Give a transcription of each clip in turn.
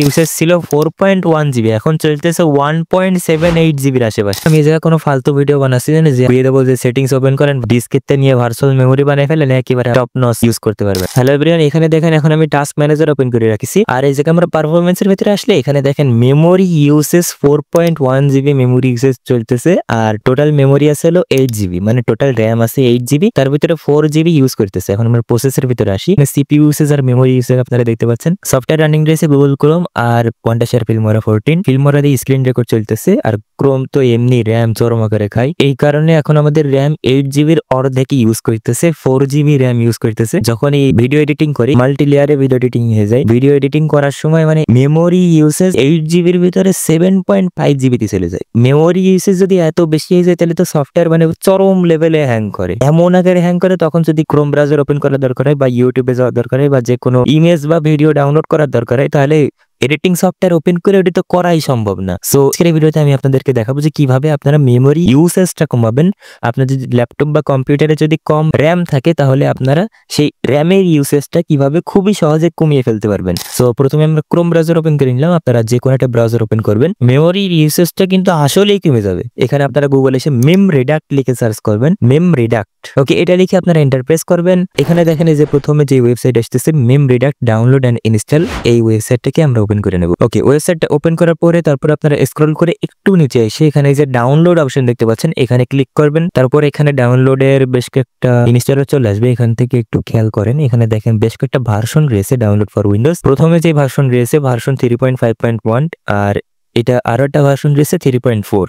Usage ছিল 4.1 GB, এখন চলতেছে 1.78 জিবির আশেপাশে। আমি এই জায়গায় কোনো ফালতু ভিডিও বানাচ্ছি না যে দিয়ে দেবো যে সেটিংস ওপেন করেন, ডিস্কেতে নিয়ে ভার্চুয়াল মেমোরি বানিয়ে ফেলেন, একেবারে টপ নচ ইউজ করতে পারবেন। হ্যালো এভরিওয়ান, এখানে দেখেন এখন আমি টাস্ক ম্যানেজার ওপেন করে রাখছি। আর এই জায়গায় আমরা পারফরমেন্সের ভিতরে আসলে এখানে দেখেন memory usage 4.1 GB memory usage চলতেছে। আর টোটাল মেমোরি আছে হলো 8 জিবি, মানে টোটাল র্যাম আছে 8 জিবি, তার ভিতরে 4 জিবি ইউজ করতেছে। এখন আমরা প্রসেসের ভিতরে আসি, সিপিইউ ইউসেজ আর মেমোরি ইউসেজ আপনারা দেখতে পাচ্ছেন। সফটওয়্যার রানিং রয়েছে গুগল ক্রোম আর পয়েন্টার ফিল্মোরা 14। ফিল্মোরা দিয়ে স্ক্রিন রেকর্ড চলতেছে, আর ক্রোম তো এমনি র্যাম চরম আকারে খায়। এই কারণে এখন আমাদের র্যাম 8 জিবির অর্ধেক ইউজ করতেছে, 4 জিবি র্যাম ইউজ করতেছে। যখন এই ভিডিও এডিটিং করি, মাল্টি লেয়ারে ভিডিও এডিটিং হয়ে যায়, ভিডিও এডিটিং করার সময় মানে মেমোরি ইউসেজ 8 জিবির ভিতরে 7.5 জিবিতে চলে যায়। মেমোরি ইউসেজ যদি এত বেশি হয়ে যায় তাহলে তো সফটওয়্যার মানে চরম লেভেলে হ্যাং করে, এমন আকারে হ্যাং করে। তখন যদি ক্রোম ব্রাউজার ওপেন করার দরকার হয় বা ইউটিউবে যাওয়ার দরকার হয় বা যে কোনো ইমেজ বা ভিডিও ডাউনলোড করার দরকার হয়, তাহলে এডিটিং সফটওয়্যার ওপেন করে ওটা তো করাই সম্ভব না। সো আজকের এই ভিডিওতে আমি আপনাদেরকে দেখাবো যে কিভাবে আপনারা মেমোরি ইউসেজটা কমাবেন। আপনার যদি ল্যাপটপ বা কম্পিউটারে যদি কম র্যাম থাকে তাহলে আপনারা সেই র্যামের ইউসেজটা কিভাবে খুবই সহজে কমিয়ে ফেলতে পারবেন। সো প্রথমে আমরা ক্রোম ব্রাউজার ওপেন করে নিলাম। আপনারা যে কোনো একটা ব্রাউজার ওপেন করবেন, মেমোরির ইউসেজটা কিন্তু আসলেই কমে যাবে। এখানে আপনারা গুগলে এসে মেম রিডাক্ট লিখে সার্চ করবেন, মেম রিডাক্ট। ওকে, এটা লিখে আপনারা এন্টার প্রেস করবেন। এখানে দেখেন যে প্রথমে যে ওয়েবসাইট আসতেছে মেম রিডাক্ট ডাউনলোড এন্ড ইনস্টল, এই ওয়েবসাইটটাকে আমরা ওপেন করে নেব। ওকে, ওয়েবসাইটটা ওপেন করার পরে তারপর আপনারা স্ক্রল করে একটু নিচে এসে এখানে যে ডাউনলোড অপশন দেখতে পাচ্ছেন, এখানে ক্লিক করবেন। তারপর এখানে ডাউনলোডের বেশ কয়েকটা ইনস্টলার চলে আসবে, এখান থেকে একটু খেয়াল করেন। এখানে দেখেন বেশ কয়েকটা ভার্সন রয়েছে ডাউনলোড ফর উইন্ডোজ। প্রথমে যে ভার্সন রয়েছে ভার্সন 3.5.1, আর এটা আরো একটা ভার্সন রয়েছে 3.4।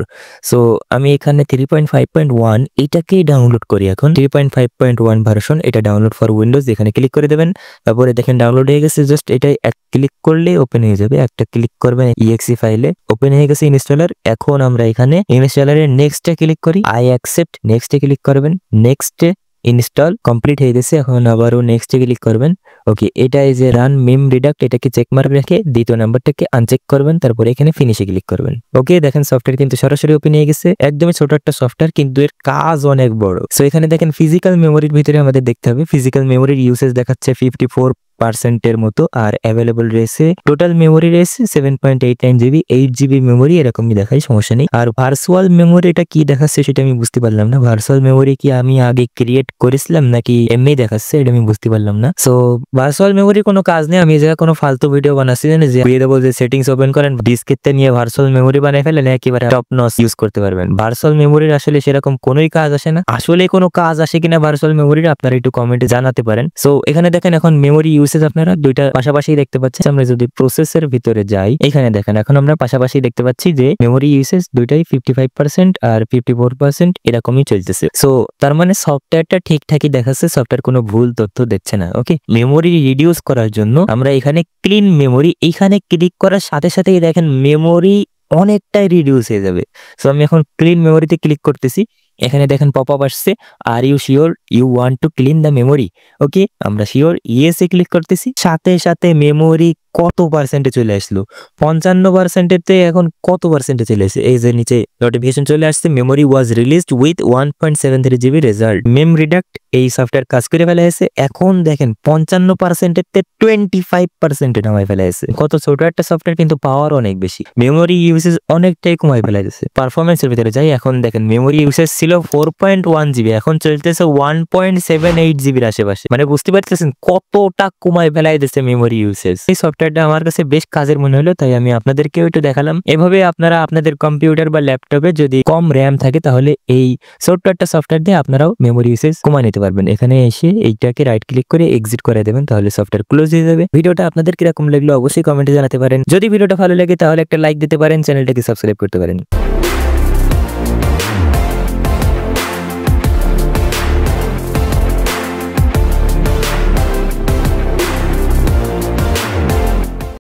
সো আমি এখানে 3.5.1 এটাকেই ডাউনলোড করি। এখন 3.5.1 ভার্সন, এটা ডাউনলোড ফর উইন্ডোজ, এখানে ক্লিক করে দেবেন। তারপরে দেখেন ডাউনলোড হয়ে গেছে। জাস্ট এটা ক্লিক করলে ওপেন হয়ে যাবে। একটা ক্লিক করবেন exe ফাইলে, ওপেন হয়ে গেছে ইনস্টলার। এখন আমরা এখানে ইনস্টলারের নেক্সটে ক্লিক করি, আই অ্যাকসেপ্ট, নেক্সটে ক্লিক করবেন। নেক্সটে ইনস্টল কমপ্লিট হয়ে গেছে, এখন আবারও নেক্সটে ক্লিক করবেন। ওকে, এটা এই যে রান মেম রিডাক্ট, এটাকে চেক মার্ক রেখে দ্বিতীয় নাম্বারটাকে আনচেক করবেন, তারপরে এখানে ফিনিশে ক্লিক করবেন। ওকে, দেখেন সফটওয়্যার কিন্তু সরাসরি ওপেন হয়ে গেছে। একদমই ছোট একটা সফটওয়্যার, কিন্তু এর কাজ অনেক বড়। সো এখানে দেখেন ফিজিক্যাল মেমোরির ভিতরে আমাদের দেখতে হবে, ফিজিক্যাল মেমোরির ইউসেজ দেখাচ্ছে 54% মতো, আর অ্যাভেলেবল রয়েছে টোটাল মেমোরি রয়েছে 7.89 জিবি, 8 জিবি মেমোরি এরকমই দেখায়, সমস্যা নেই। আর ভার্চুয়াল মেমোরি এটা কি দেখাচ্ছে সেটা আমি বুঝতে পারলাম না। ভার্চুয়াল মেমোরি কি আমি আগে ক্রিয়েট করেছিলাম নাকি এমনি দেখাচ্ছে, এটা আমি বুঝতে পারলাম না। সো ভার্চুয়াল মেমোরি কোনো কাজ নেই, আমি এই জায়গায় কোনো ফালতু ভিডিও বানাচ্ছি না যে দিয়ে দেবো যে সেটিংস ওপেন করেন, ডিস্কেতে নিয়ে ভার্চুয়াল মেমোরি বানিয়ে ফেলেন, একেবারে টপ নচ ইউজ করতে পারবেন। ভার্চুয়াল মেমোরির আসলে সেরকম কোনোই কাজ আসে না। আসলে কোনো কাজ আসে কিনা ভার্চুয়াল মেমোরির আপনারা একটু কমেন্টে জানাতে পারেন। সো এখানে দেখেন এখন মেমোরি ইউসেজ আপনারা দুইটা পাশাপাশি দেখতে পাচ্ছেন। আমরা যদি প্রসেসের ভিতরে যাই, এখানে দেখেন এখন আমরা পাশাপাশি দেখতে পাচ্ছি যে মেমোরি ইউসেজ দুইটাই 55% আর 54% এরকমই চলতেছে। সো তার মানে সফটওয়্যারটা ঠিকঠাকই দেখাচ্ছে, সফটওয়্যার কোনো ভুল তথ্য দিচ্ছে না। ওকে, মেমোরি রিডিউস করার জন্য আমরা এখানে ক্লিন মেমোরি, এইখানে ক্লিক করার সাথে সাথেই দেখেন মেমোরি অনেকটাই রিডিউস হয়ে যাবে। সো আমি এখন ক্লিন মেমোরিতে ক্লিক করতেছি। এখানে দেখেন পপ আপ আসছে, are you sure you want to clean the memory. Okay, আমরা শিওর ইয়েস এ ক্লিক করতেছি। সাথে সাথে মেমোরি কত পার্সেন্টে চলে আসলো, 55%-এতে এখন কত পার্সেন্টে চলে আসছে। এই যে নিচে নোটিফিকেশন চলে আসছে, memory was released with 1.73 GB result. Mem reduct এই সফটওয়্যার কাজ করে ফেলা হয়েছে। এখন দেখেন 55%-এতে 25%-এ নামাই ফেলা হয়েছে। কত ছোট একটা সফটওয়্যার, কিন্তু পাওয়ার অনেক বেশি, মেমোরি ইউসেজ অনেকটাই কমাই ফেলা যাচ্ছে। পারফরমেন্সের ভিতরে যাই, এখন দেখেন মেমোরি ইউসেজ ছিল 4.1 জিবি, এখন চলতেছে 1.78 জিবির আশেপাশে। মানে বুঝতে পারতেছেন কতটা কমাই ফেলাই দিচ্ছে মেমোরি ইউসেজ। এই সফটওয়্যারটা আমার কাছে বেশ কাজের মনে হলো, তাই আমি আপনাদেরকেও একটু দেখালাম। এভাবে আপনারা আপনাদের কম্পিউটার বা ল্যাপটপে যদি কম র্যাম থাকে তাহলে এই ছোট্ট একটা সফটওয়্যার দিয়ে আপনারাও মেমোরি ইউসেজ কমায় নিতে পারবেন। এখানে এসে এইটাকে রাইট ক্লিক করে এক্সিট করে দেবেন, তাহলে সফটওয়্যার ক্লোজ হয়ে যাবে। ভিডিওটা আপনাদের কিরকম লাগলো অবশ্যই কমেন্টে জানাতে পারেন। যদি ভিডিওটা ভালো লাগে তাহলে একটা লাইক দিতে পারেন, চ্যানেলটাকে সাবস্ক্রাইব করতে পারেন।